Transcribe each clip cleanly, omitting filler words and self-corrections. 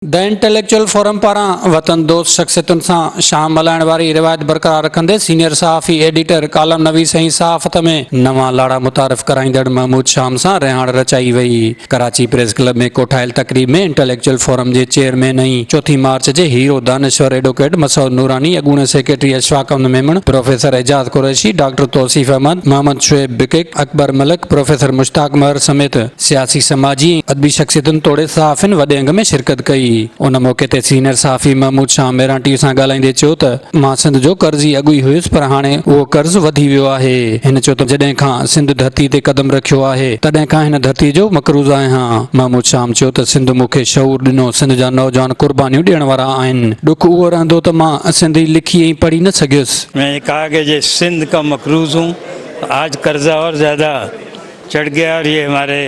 The intellectual forum पारां वतन दोस्त शख्सियतुनि सां शाम मल्हाइण वारी रिवायत बरक़रार रखंदे सीनियर सहाफ़ी एडिटर कालम नवीस ऐं सहाफ़त में नवां लाड़ा मुतारिफ़ कराईंदड़ महमूद शाम सां रिहाण रचाई वई। कराची प्रेस क्लब में कोठायल तक़रीब में इंटेलेक्चुअल फोरम जे चेयरमैन ऐं 4 मार्च जे हीरो दानिश्वर एडवोकेट मसूद नूरानी, अॻूणे secretary Ashfaq Memon, professor Ejaz Qureshi, doctor Tauseef Ahmed, Mohammad Shoaib बिकिक, अकबर मलिक, प्रोफेसर मुश्ताक महर समेत सियासी, समाजी ऐं अदबी शख्सियतुनि तोड़े सहाफ़िन वॾे अंग में शिरकत कई। उन मौके ते सीनियर सहाफ़ी महमूद शाम मेरांटी सां ॻाल्हाईंदे चयो त मां सिंध जो कर्ज़ी अॻुई हुयुसि, पर हाणे उहो कर्ज़ वधी वियो आहे। हिन चयो त जॾहिं खां सिंध धरती ते कदम रखियो आहे तॾहिं खां हिन धरती जो मक़रूज़ आहियां। महमूद शाम चयो त सिंध मूंखे शऊर ॾिनो, सिंध जा नौजवान कुर्बानियूं ॾियण वारा आहिनि। ॾुख उहो रहंदो त मां सिंधी लिखी ऐं पढ़ी न सघियुसि। मैं कहा कि जो सिंध का मकरूज़ हूँ, आज कर्जा और ज़्यादा चढ़ गया और ये हमारे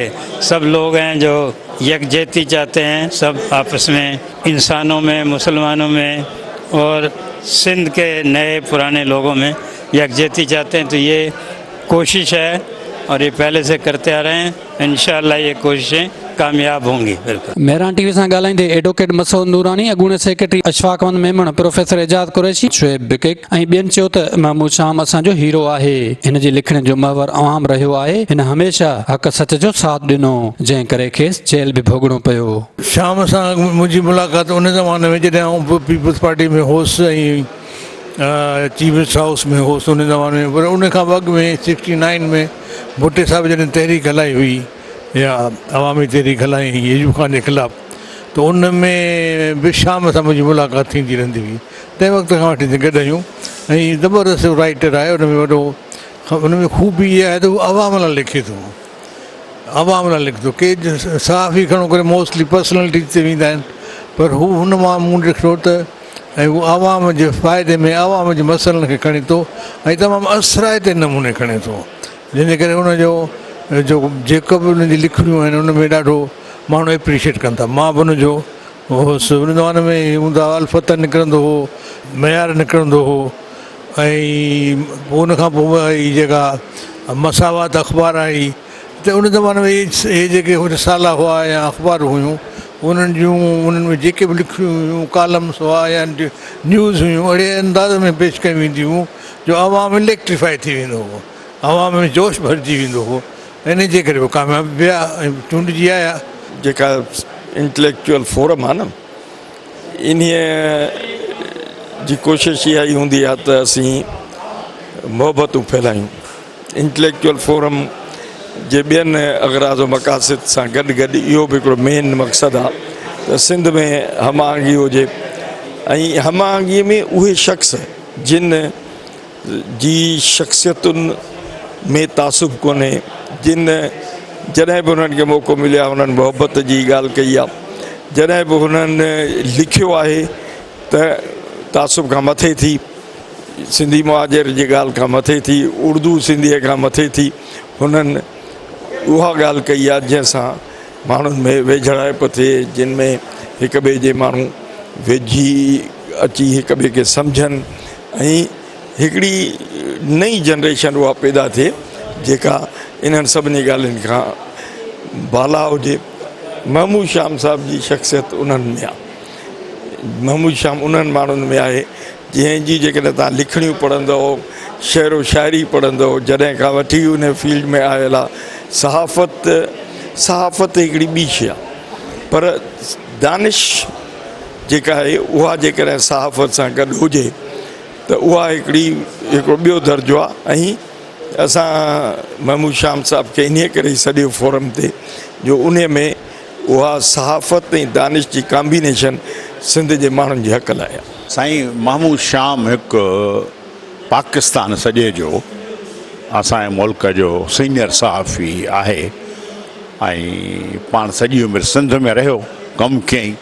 सब लोग हैं जो यकजहती चाहते हैं, सब आपस में, इंसानों में, मुसलमानों में और सिंध के नए पुराने लोगों में यकजहती चाहते हैं। तो ये कोशिश है और ये पहले से करते आ रहे हैं। इंशाअल्लाह ये कोशिशें कामयाब होंगी। मेहरान टीवी सां ॻाल्हाईंदे एडवोकेट मसूद नूरानी, अॻूणे सेक्रेटरी अशफाक मेमण, प्रोफेसर एजाज कुरैशी, शुएब बिकिक ऐं ॿियनि चयो त महमूद शाम असांजो हीरो आहे। हिन जे लिखण जो महवर अवाम रहियो आहे। हिन हमेशह हक़ सच जो साथ ॾिनो, जंहिं करे खेसि जेल बि भोगणो पियो। शाम सां मुंहिंजी मुलाक़ात उन ज़माने में जॾहिं आउं पीपल्स पार्टी में हुउसि ऐं चीफ मिनिस्टर हाउस में हुउसि उन ज़माने में, पर उन खां अॻु में 69 में भुट्टे साहिब जॾहिं तहरीक हलाई हुई या अवामी तहरीक हलाई अयूब खान जे ख़िलाफ़ु, त उन में बि शाम सां मुंहिंजी मुलाक़ात थींदी रहंदी हुई। तंहिं वक़्त खां वठी गॾु आहियूं ऐं ज़बरदस्त राइटर आहे। उन में वॾो उन में ख़ूबी इहा आहे त उहो अवाम लाइ लिखे थो, अवाम लाइ लिखंदो। के सहाफ़ी खणो करे मोस्टली पर्सनैलिटी ते वेंदा आहिनि, पर हू हुन मां मूं ॾिठो त ऐं उहो आवाम जे फ़ाइदे में आवाम जे मसइलनि खे खणे थो ऐं तमामु असराइते नमूने खणे थो, जंहिंजे करे उनजो जेको बि उन जी लिखणियूं आहिनि उन में ॾाढो माण्हू एप्रिशिएट कनि था। मां बि उनजो हुउसि। उन ज़माने में हूंदा अलफ़त निकिरंदो हो, मयार निकिरंदो हो ऐं पोइ उन खां पोइ वरी जेका मसावात अख़बार आई, त उन ज़माने में इहे जेके रिसाला हुआ या अख़बार हुयूं, उन्हनि में जेके बि लिखियूं हुयूं, कॉलम्स हुआ या न्यूज़ हुयूं, अहिड़े अंदाज़ में पेश कयूं वेंदियूं हुयूं जो अवाम इलेक्ट्रीफाई थी वेंदो हो, अवाम में जोश भरिजी वेंदो हो। इन जे करे उहो कामयाबु विया ऐं चूंडिजी आया। जेका इंटेलेक्चुअल फोरम आहे न, इन जी कोशिशि इहा ई हूंदी आहे त असीं मोहबतूं फैलायूं। इंटेलेक्चुअल फोरम जे ॿियनि अगराज़ व मक़ासिद सां गॾु गॾु इहो बि हिकिड़ो मेन मक़सदु आहे त सिंध में हम आहंगी हुजे ऐं हम आहंगीअ में उहे शख़्स जिन जी शख़्सियतुनि में तासुब कोन्हे, जिन जॾहिं बि हुननि खे मौक़ो मिलियो आहे हुननि मोहबत जी ॻाल्हि कई आहे, जॾहिं बि हुननि लिखियो आहे त तासुब खां मथे थी, सिंधी मुहाजिर जी ॻाल्हि खां मथे थी, उर्दू सिंधीअ खां मथे थी, हुननि उहा ॻाल्हि कई आहे जंहिंसां माण्हुनि में वेझड़ाइप थिए, जिन में हिक ॿिए जे माण्हू वेझी अची हिक ॿिए खे सम्झनि ऐं हिकिड़ी नई जनरेशन उहा पैदा थिए जेका इन्हनि सभिनी ॻाल्हियुनि खां बाला हुजे। महमूद शाम साहिब जी शख़्सियत उन्हनि में आहे। महमूद शाम उन्हनि माण्हुनि में आहे जंहिंजी जेकॾहिं तव्हां लिखणियूं पढ़ंदव, शेर व शाइरी पढ़ंदव, जॾहिं खां वठी उन फील्ड में आयल आहे। सहाफ़त हिकिड़ी ॿी शइ आहे, पर दानिश जेका आहे उहा जेकॾहिं सहाफ़त सां गॾु हुजे त उहा हिकिड़ो ॿियो दर्जो आहे। ऐं असां महमूद शाम साहिब खे इन करे सॼो फोरम ते जो उन में उहा सहाफ़त ऐं दानिश जी कॉम्बिनेशन सिंध जे माण्हुनि जे हक़ लाइ आहे। साईं महमूद शाम हिकु पाकिस्तान सॼे जो असांजे मुल्क जो सीनियर सहाफ़ी आहे ऐं पाण सॼी उमिरि सिंध में रहियो, कमु कयईं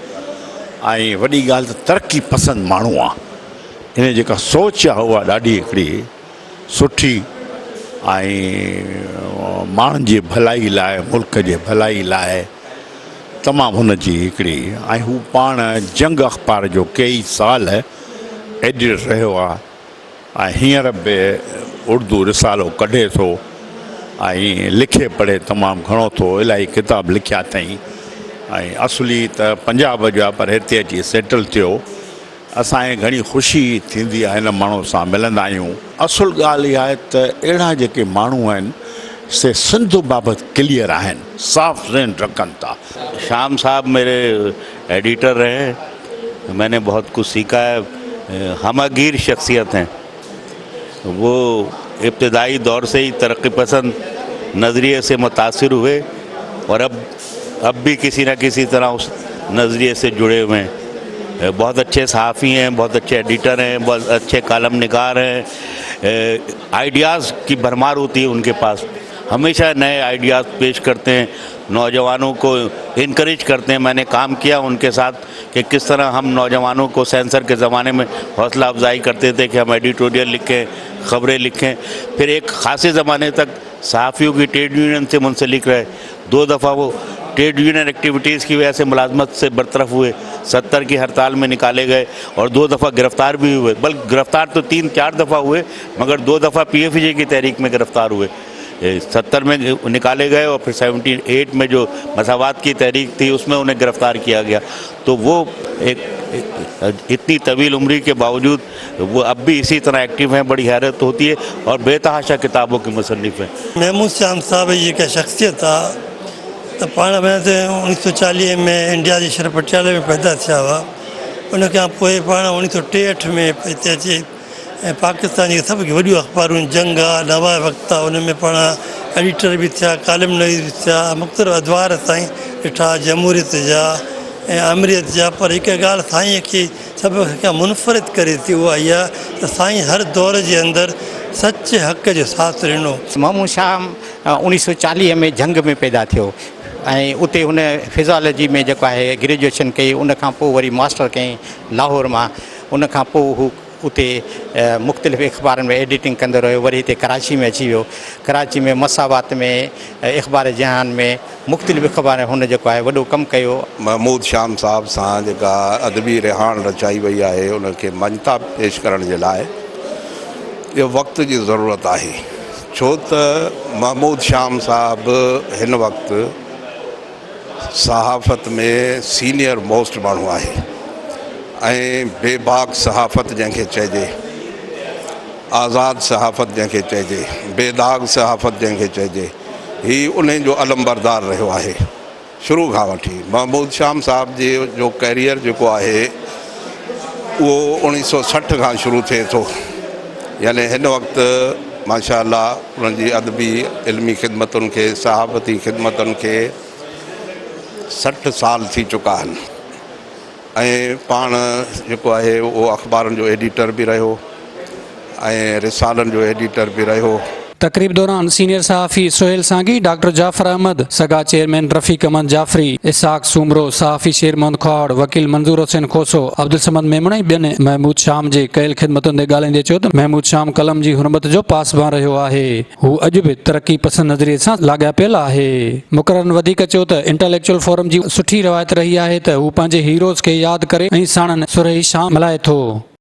ऐं वॾी ॻाल्हि त तरक़ी पसंदि माण्हू आहे। हिन जेका सोच आहे उहा ॾाढी हिकिड़ी सुठी ऐं माण्हुनि जी भलाई लाइ, मुल्क जे भलाई लाइ तमामु हुनजी हिकिड़ी। ऐं हू पाण जंग अख़बार जो कई साल एडिटर रहियो आहे ऐं हींअर बि उर्दू रिसालो कढे थो ऐं लिखे पढ़े तमामु घणो थो, इलाही किताब लिखिया अथई ऐं असुली त पंजाब जो आहे पर हिते अची सेटल थियो। असांखे घणी ख़ुशी थींदी आहे हिन माण्हू सां मिलंदा आहियूं। असुल ॻाल्हि इहा आहे त अहिड़ा जेके माण्हू आहिनि से सिंध बाबति क्लियर आहिनि, साफ़ ज़हन रखनि था। शाम साहब मेरे एडिटर रहे, मैंने बहुत कुछ सीखा है। हमगीर शख्सियत हैं, वो इब्तदाई दौर से ही तरक्की पसंद नज़रिए से मुतासिर हुए और अब भी किसी न किसी तरह उस नज़रिए से जुड़े हुए हैं। बहुत अच्छे सहाफ़ी हैं, बहुत अच्छे एडिटर हैं, बहुत अच्छे कालम निगार हैं। आइडियाज़ की भरमार होती है उनके पास, हमेशा नए आइडियाज़ पेश करते हैं, नौजवानों को इनकरेज करते हैं। मैंने काम किया उनके साथ कि किस तरह हम नौजवानों को सेंसर के ज़माने में हौसला अफजाई करते थे कि हम एडिटोरियल लिखें, ख़बरें लिखें। फिर एक ख़ासे ज़माने तक सहाफ़ियों की ट्रेड यूनियन से मुंसलिक रहे। 2 दफ़ा वो ट्रेड यूनियन एक्टिविटीज़ की वजह से मुलाजमत से बरतरफ हुए, 70 की हड़ताल में निकाले गए और 2 दफ़ा गिरफ़्तार भी हुए। बल्कि गिरफ़्तार तो 3-4 दफ़ा हुए, मगर 2 दफ़ा PFJ की तहरीक में गिरफ़्तार हुए। 70 में निकाले गए और फिर 78 में जो मसावात की तहरीक थी उसमें उन्हें गिरफ़्तार किया गया। तो वो एक इतनी तवील उम्री के बावजूद वो अब भी इसी तरह एक्टिव हैं, बड़ी हैरत होती है और बेतहाशा किताबों के मुसन्निफ़ हैं। महमूद शाम साहब जी का शख्सियत आहे त पाण में 1940 में इंडिया जे शहर पटियाले में पैदा थिया हुआ। उन खां पोइ पाण 1963 में हिते अची ऐं पाकिस्तान जी सभु वॾियूं अख़बारूं जंग आहे, नवा वक़्तु आहे, उन में पाण एडिटर बि थिया, कालम नवीस बि थिया, मुख़्तलिफ़ अदवार साईं ॾिठा, जमहूरियत जा ऐं अमरियत जा। पर हिकु ॻाल्हि साईं खे सभु खां मुनफ़रिद करे थी, उहा इहा त साईं हर दौर जे अंदरि सच हक़ जो साथ ॾिनो। महमूद शाह 1940 में जंग में पैदा थियो ऐं उते हुन फिज़ोलॉजी में जेको आहे ग्रेजुएशन कई, उन खां पोइ वरी मास्टर कयईं लाहौर मां। उन खां पोइ हू उते मुख़्तलिफ़ अख़बारनि में एडिटिंग कंदो रहियो। वरी हिते कराची में अची वियो, कराची में मसावात में, अख़बार जहान में, मुख़्तलिफ़ अख़बार हुन जेको आहे वॾो कमु कयो। महमूद शाम साहब सां जेका अदबी रिहाण रचाई वई आहे उनखे मञता पेश करण जे लाइ इहो वक़्त जी ज़रूरत आहे, छो त महमूद शाम साहब हिन वक़्तु सहाफ़त में सीनियर मोस्ट माण्हू आहे ऐं बेबाक सहाफ़त जंहिंखे चइजे, आज़ादु सहाफ़त जंहिंखे चइजे, बेदाग सहाफ़त जंहिंखे चइजे, हीउ उन जो अलमबरदार रहियो आहे शुरू खां वठी। महमूद शाम साहब जो कैरियर जेको आहे उहो 1960 खां शुरू थिए थो, यानी हिन वक़्तु माशाअल्लाह उन्हनि जी अदबी इल्मी ख़िदमतुनि खे, सहाफ़ती ख़िदमतुनि खे 60 साल थी चुका आहिनि। ऐं पाण जेको आहे उहो अख़बारनि जो एडिटर बि रहियो ऐं रिसालनि जो एडिटर बि रहियो। तकरीब दौरान सीनियर सहाफ़ी सोहेल सांगी, डॉक्टर जाफ़र अहमद, सगा चेयरमैन रफ़ीक अहमद जाफ़री, इसाक सूमरो, सहाफ़ी शेर मोहम्मद खौड़, वकील मंज़ूर हुसैन खोसो, अब्दुल समद मेमण ऐं ॿियनि महमूद शाम जे कयल ख़िदमतुनि ते ॻाल्हाईंदे चयो त महमूद शाम कलम जी हुरमत जो पासबान रहियो आहे। हू अॼु बि तरक़ी पसंद नज़रिए सां लाॻापियल आहे। मुक़ररनि वधीक चयो त इंटेलेक्चुअल फोरम जी सुठी रवायत रही आहे त हू पंहिंजे हीरोज़ खे यादि करे ऐं साणनि सुरही शाम मल्हाए थो।